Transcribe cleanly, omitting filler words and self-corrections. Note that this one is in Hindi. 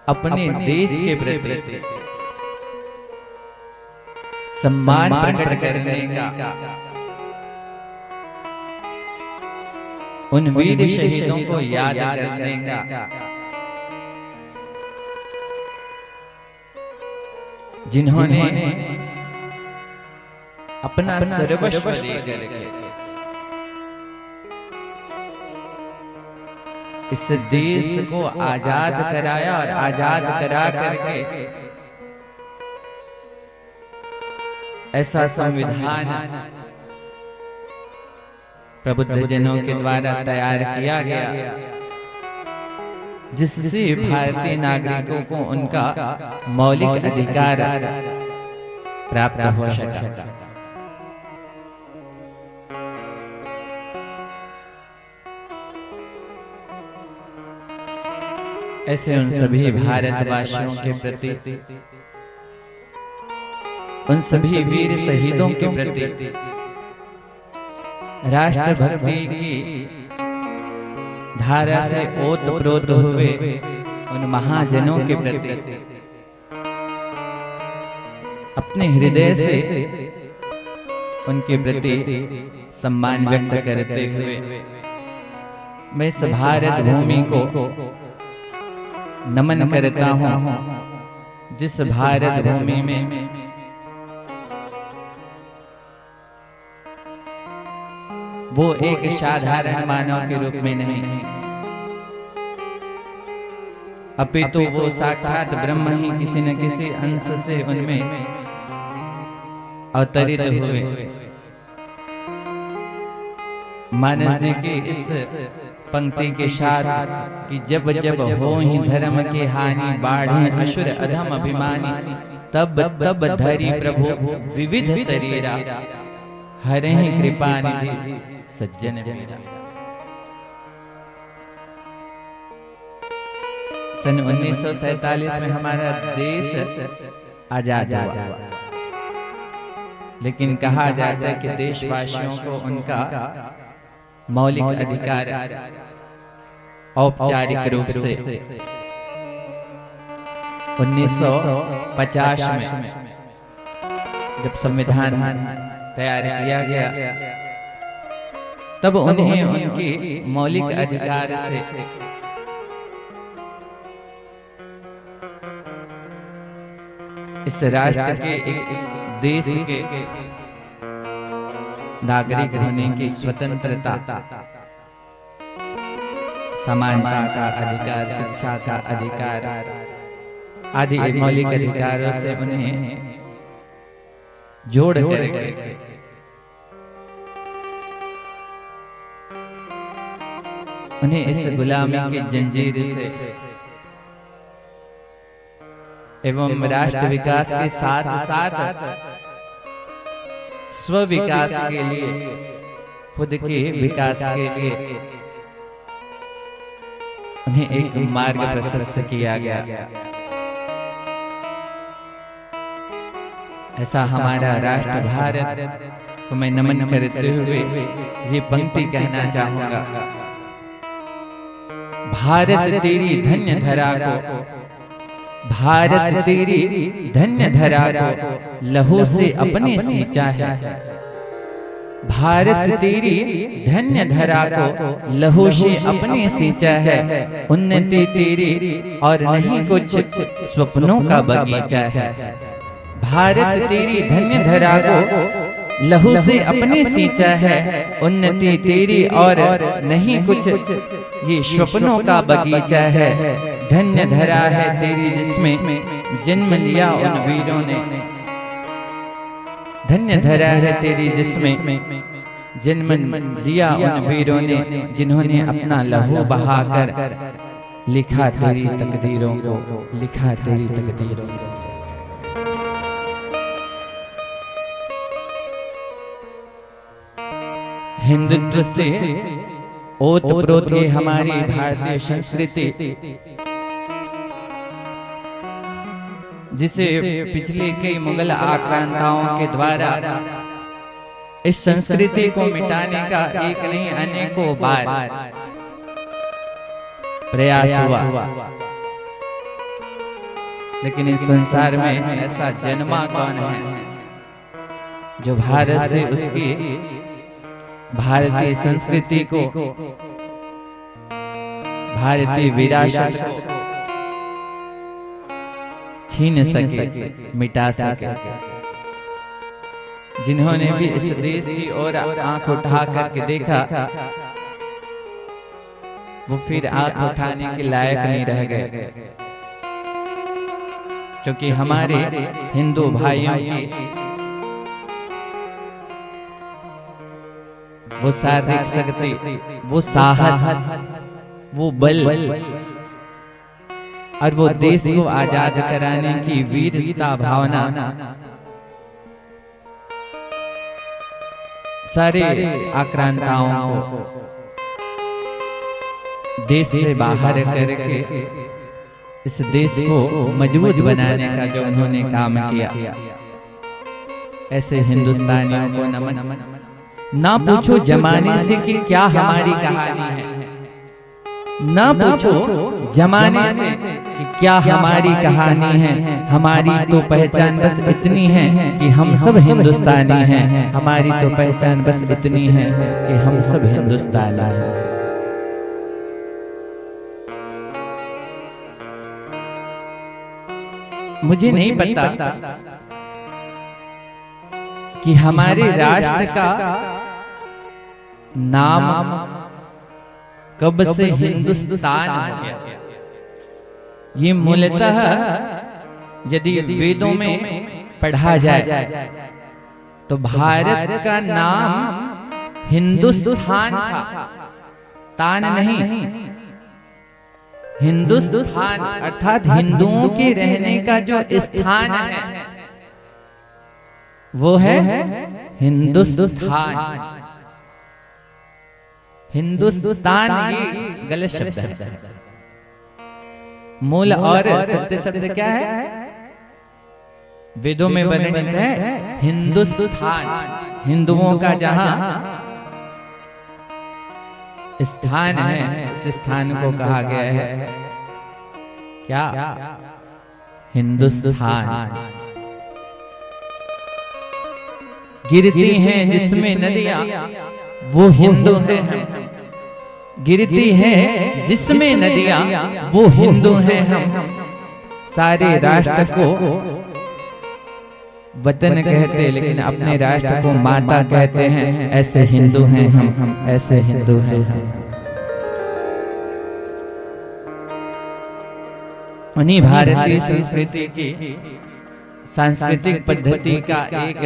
अपने देश के प्रति सम्मान प्रकट करने का, उन वीर शहीदों को याद करने का, जिन्होंने अपना सर्वस्व दे करके इस देश को आजाद कराया और आजाद करा करके ऐसा संविधान प्रबुद्ध जनों के द्वारा तैयार किया गया जिससे भारतीय नागरिकों को उनका मौलिक अधिकार प्राप्त हो सका। ऐसे उन सभी भारतवासियों के प्रति, उन सभी वीर शहीदों के प्रति राष्ट्रभक्ति की धारा से ओतप्रोत हुए उन महाजनों के प्रति अपने हृदय से उनके प्रति सम्मान व्यक्त करते हुए मैं इस भारत भूमि को नमन करता हूँ, जिस भारत भूमि में वो एक साधारण मानव के रूप में नहीं, अपितु वो साक्षात ब्रह्म ही किसी न किसी अंश से उनमें अवतरित हुए। मानस जी की इस पंक्ति के साथ कि जब जब हो ही धर्म के हानि, बाढ़ी असुर अधम अभिमानी, तब तब धरी प्रभु विविध शरीरा, हरे ही कृपा निधि सज्जन मेरा। सन 1947 में हमारा देश आजाद हुआ, लेकिन कहा जाता है कि देशवासियों को उनका मौलिक अधिकार औपचारिक रूप से 1950 में जब संविधान तैयार किया गया, तब उन्हें उनकी मौलिक अधिकार से इस राष्ट्र के एक देश के नागरिक होने की स्वतंत्रता, समानता का अधिकार, शिक्षा का अधिकार आदि मौलिक अधिकारों से उन्हें जोड़ करके उन्हें इस गुलामी की जंजीर से एवं राष्ट्र विकास के साथ साथ स्व विकास के लिए, खुद के विकास के लिए उन्हें एक मार्ग प्रशस्त किया गया। ऐसा हमारा राष्ट्र भारत को मैं नमन करते हुए ये पंक्ति कहना चाहूंगा। भारत तेरी धन्य धरा को, भारत तेरी धन्य धरा को लहू से अपने सींचा है। भारत तेरी धन्य धरा को लहू से अपने सींचा है। उन्नति तेरी और नहीं कुछ स्वप्नों का बगीचा है। भारत तेरी धन्य धरा को लहू से अपने सींचा है। उन्नति तेरी और नहीं कुछ ये स्वप्नों का बगीचा है। धन्य धरा है तेरी जिसमें जन्म लिया उन वीरों ने। धन्य धरा है तेरी जिसमें जन्म लिया उन वीरों ने, जिन्होंने अपना लहू बहाकर लिखा तेरी तकदीरों को, लिखा तेरी तकदीरों को। हिंदुत्व से ओतप्रोत ये हमारी भारतीय संस्कृति, जिसे पिछले कई मुगल आक्रांताओं के द्वारा इस संस्कृति को मिटाने का एक नहीं अनेकों बार प्रयास हुआ। लेकिन इस संसार में ऐसा जन्मा कौन है जो भारत से उसकी भारतीय संस्कृति को, भारतीय विरासत को छीन सके, मिटा सके। जिन्होंने भी इस देश की ओर आंख उठा करके देखा, वो फिर आंख उठाने के लायक नहीं रह गए, क्योंकि हमारे हिंदू भाइयों की वो शारीरिक शक्ति, वो साहस, वो बल और वो देश को आजाद कराने की वीरता भावना सारे आक्रांताओं को देश से बाहर करके इस देश को मजबूत बनाने का जो उन्होंने काम किया, ऐसे हिंदुस्तानियों को नमन। ना पूछो जमाने से कि क्या हमारी कहानी है, ना पूछो जमाने से कि क्या हमारी कहानी है। हमारी तो पहचान बस इतनी है कि हम सब हिंदुस्तानी हैं। हमारी तो पहचान बस इतनी है कि हम सब हिंदुस्तानी हैं। मुझे नहीं पता कि हमारे राष्ट्र का नाम कब से हिंदुस्तान हो गया। ये मूलतः यदि वेदों में पढ़ा जाए तो भारत का नाम हिंदुस्तान था, तान नहीं। हिंदुस्तान अर्थात हिंदुओं के रहने का जो स्थान है वो है हिंदुस्तान। हिंदुस्तान ये गलत शब्द है। मूल और सत्य शब्द क्या है? वेदों में वर्णित है हिंदुस्तान, हिंदुओं का जहां स्थान है उस स्थान को कहा गया है क्या? हिंदुस्तान। गिरती हैं जिसमें नदियां वो हिंदू हैं हम। गिरती हैं जिसमें नदियां वो हिंदू हैं हम। सारे राष्ट्र को वतन कहते लेकिन अपने राष्ट्र को माता कहते हैं। ऐसे हिंदू हैं हम, ऐसे हिंदू हैं हम। उन्हीं भारतीय संस्कृति की सांस्कृतिक पद्धति का एक